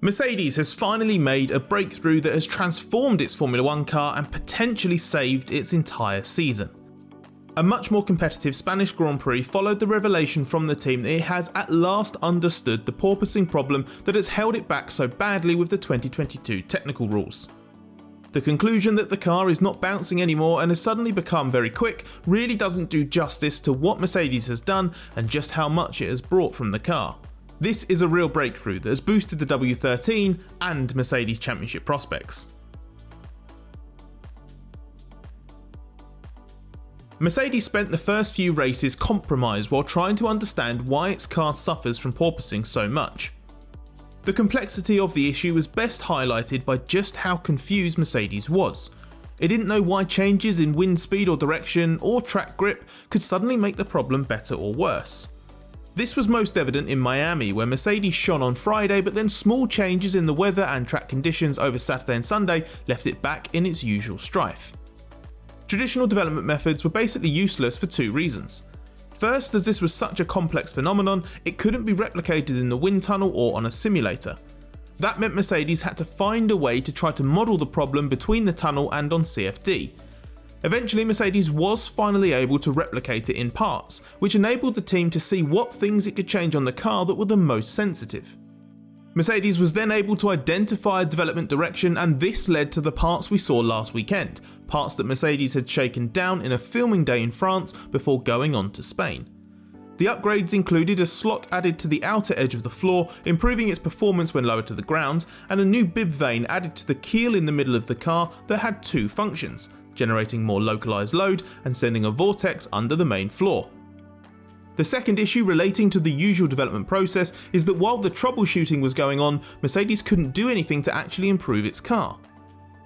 Mercedes has finally made a breakthrough that has transformed its Formula 1 car and potentially saved its entire season. A much more competitive Spanish Grand Prix followed the revelation from the team that it has at last understood the porpoising problem that has held it back so badly with the 2022 technical rules. The conclusion that the car is not bouncing anymore and has suddenly become very quick really doesn't do justice to what Mercedes has done and just how much it has brought from the car. This is a real breakthrough that has boosted the W13 and Mercedes Championship prospects. Mercedes spent the first few races compromised while trying to understand why its car suffers from porpoising so much. The complexity of the issue was best highlighted by just how confused Mercedes was. It didn't know why changes in wind speed or direction or track grip could suddenly make the problem better or worse. This was most evident in Miami, where Mercedes shone on Friday, but then small changes in the weather and track conditions over Saturday and Sunday left it back in its usual strife. Traditional development methods were basically useless for two reasons. First, as this was such a complex phenomenon, it couldn't be replicated in the wind tunnel or on a simulator. That meant Mercedes had to find a way to try to model the problem between the tunnel and on CFD. Eventually, Mercedes was finally able to replicate it in parts, which enabled the team to see what things it could change on the car that were the most sensitive. Mercedes was then able to identify a development direction, and this led to the parts we saw last weekend, parts that Mercedes had shaken down in a filming day in France before going on to Spain. The upgrades included a slot added to the outer edge of the floor, improving its performance when lowered to the ground, and a new bib vane added to the keel in the middle of the car that had two functions, generating more localized load and sending a vortex under the main floor. The second issue relating to the usual development process is that while the troubleshooting was going on, Mercedes couldn't do anything to actually improve its car.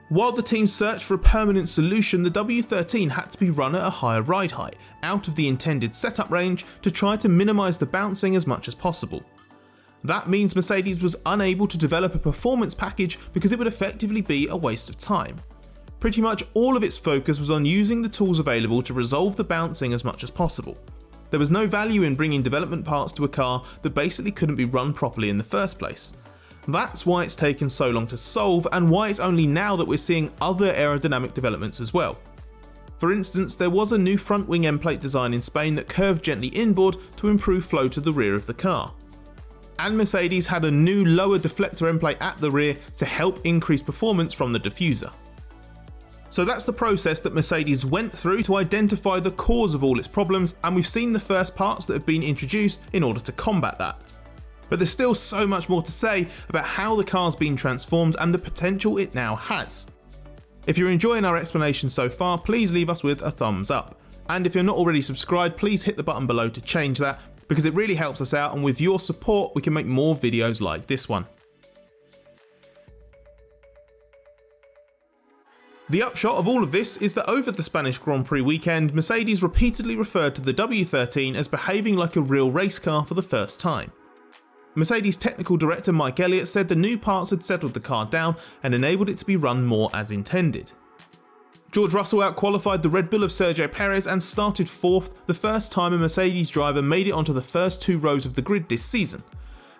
While the team searched for a permanent solution, the W13 had to be run at a higher ride height, out of the intended setup range, to try to minimise the bouncing as much as possible. That means Mercedes was unable to develop a performance package because it would effectively be a waste of time. Pretty much all of its focus was on using the tools available to resolve the bouncing as much as possible. There was no value in bringing development parts to a car that basically couldn't be run properly in the first place. That's why it's taken so long to solve, and why it's only now that we're seeing other aerodynamic developments as well. For instance, there was a new front wing end plate design in Spain that curved gently inboard to improve flow to the rear of the car. And Mercedes had a new lower deflector end plate at the rear to help increase performance from the diffuser. So that's the process that Mercedes went through to identify the cause of all its problems, and we've seen the first parts that have been introduced in order to combat that. But there's still so much more to say about how the car's been transformed and the potential it now has. If you're enjoying our explanation so far, please leave us with a thumbs up. And if you're not already subscribed, please hit the button below to change that, because it really helps us out, and with your support we can make more videos like this one. The upshot of all of this is that over the Spanish Grand Prix weekend, Mercedes repeatedly referred to the W13 as behaving like a real race car for the first time. Mercedes technical director Mike Elliott said the new parts had settled the car down and enabled it to be run more as intended. George Russell outqualified the Red Bull of Sergio Perez and started fourth, the first time a Mercedes driver made it onto the first two rows of the grid this season.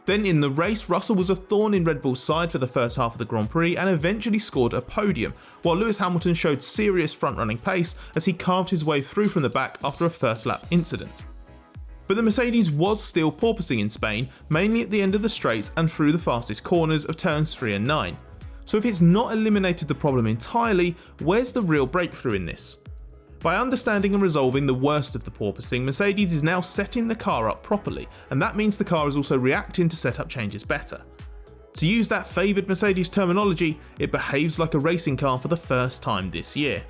Then in the race, Russell was a thorn in Red Bull's side for the first half of the Grand Prix and eventually scored a podium, while Lewis Hamilton showed serious front-running pace as he carved his way through from the back after a first lap incident. But the Mercedes was still porpoising in Spain, mainly at the end of the straights and through the fastest corners of turns 3 and 9. So if it's not eliminated the problem entirely, where's the real breakthrough in this? By understanding and resolving the worst of the porpoising, Mercedes is now setting the car up properly, and that means the car is also reacting to setup changes better. To use that favoured Mercedes terminology, it behaves like a racing car for the first time this year.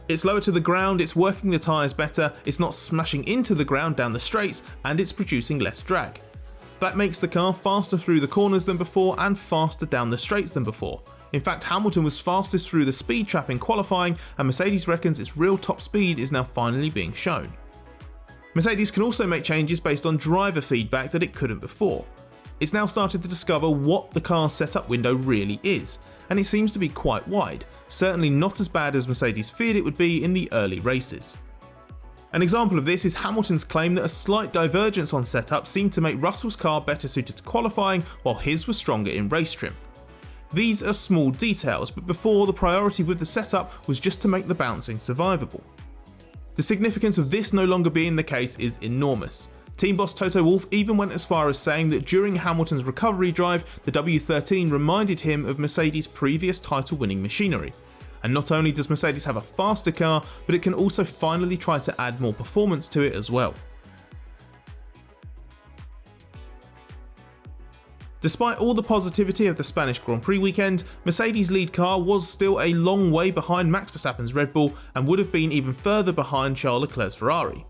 It's lower to the ground, it's working the tyres better, it's not smashing into the ground down the straights, and it's producing less drag. That makes the car faster through the corners than before and faster down the straights than before. In fact, Hamilton was fastest through the speed trap in qualifying, and Mercedes reckons its real top speed is now finally being shown. Mercedes can also make changes based on driver feedback that it couldn't before. It's now started to discover what the car's setup window really is, and it seems to be quite wide, certainly not as bad as Mercedes feared it would be in the early races. An example of this is Hamilton's claim that a slight divergence on setup seemed to make Russell's car better suited to qualifying while his was stronger in race trim. These are small details, but before, the priority with the setup was just to make the bouncing survivable. The significance of this no longer being the case is enormous. Team boss Toto Wolff even went as far as saying that during Hamilton's recovery drive, the W13 reminded him of Mercedes' previous title-winning machinery. And not only does Mercedes have a faster car, but it can also finally try to add more performance to it as well. Despite all the positivity of the Spanish Grand Prix weekend, Mercedes' lead car was still a long way behind Max Verstappen's Red Bull and would have been even further behind Charles Leclerc's Ferrari.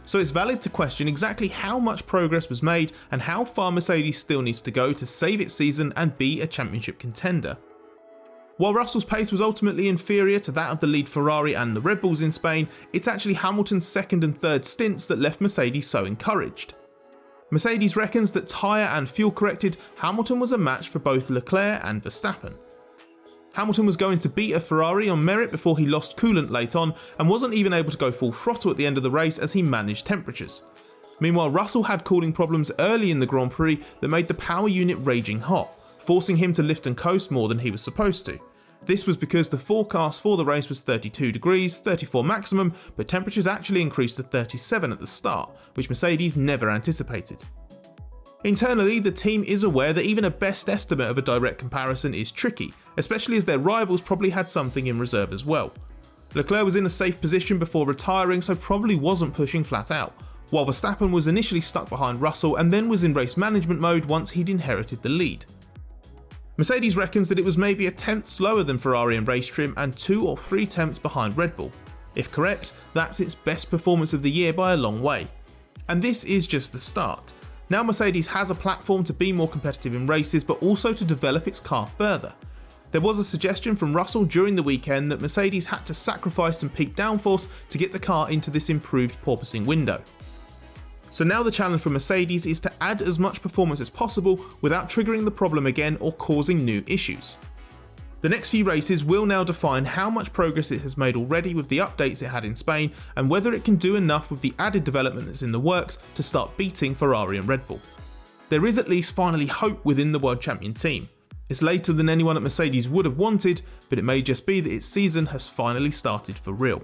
So it's valid to question exactly how much progress was made and how far Mercedes still needs to go to save its season and be a championship contender. While Russell's pace was ultimately inferior to that of the lead Ferrari and the Red Bulls in Spain, it's actually Hamilton's second and third stints that left Mercedes so encouraged. Mercedes reckons that tyre and fuel corrected, Hamilton was a match for both Leclerc and Verstappen. Hamilton was going to beat a Ferrari on merit before he lost coolant late on and wasn't even able to go full throttle at the end of the race as he managed temperatures. Meanwhile, Russell had cooling problems early in the Grand Prix that made the power unit raging hot, forcing him to lift and coast more than he was supposed to. This was because the forecast for the race was 32 degrees, 34 maximum, but temperatures actually increased to 37 at the start, which Mercedes never anticipated. Internally, the team is aware that even a best estimate of a direct comparison is tricky, especially as their rivals probably had something in reserve as well. Leclerc was in a safe position before retiring, so probably wasn't pushing flat out, while Verstappen was initially stuck behind Russell and then was in race management mode once he'd inherited the lead. Mercedes reckons that it was maybe a tenth slower than Ferrari in race trim and 2 or 3 tenths behind Red Bull. If correct, that's its best performance of the year by a long way. And this is just the start. Now Mercedes has a platform to be more competitive in races, but also to develop its car further. There was a suggestion from Russell during the weekend that Mercedes had to sacrifice some peak downforce to get the car into this improved porpoising window. So now the challenge for Mercedes is to add as much performance as possible without triggering the problem again or causing new issues. The next few races will now define how much progress it has made already with the updates it had in Spain and whether it can do enough with the added development that's in the works to start beating Ferrari and Red Bull. There is at least finally hope within the world champion team. It's later than anyone at Mercedes would have wanted, but it may just be that its season has finally started for real.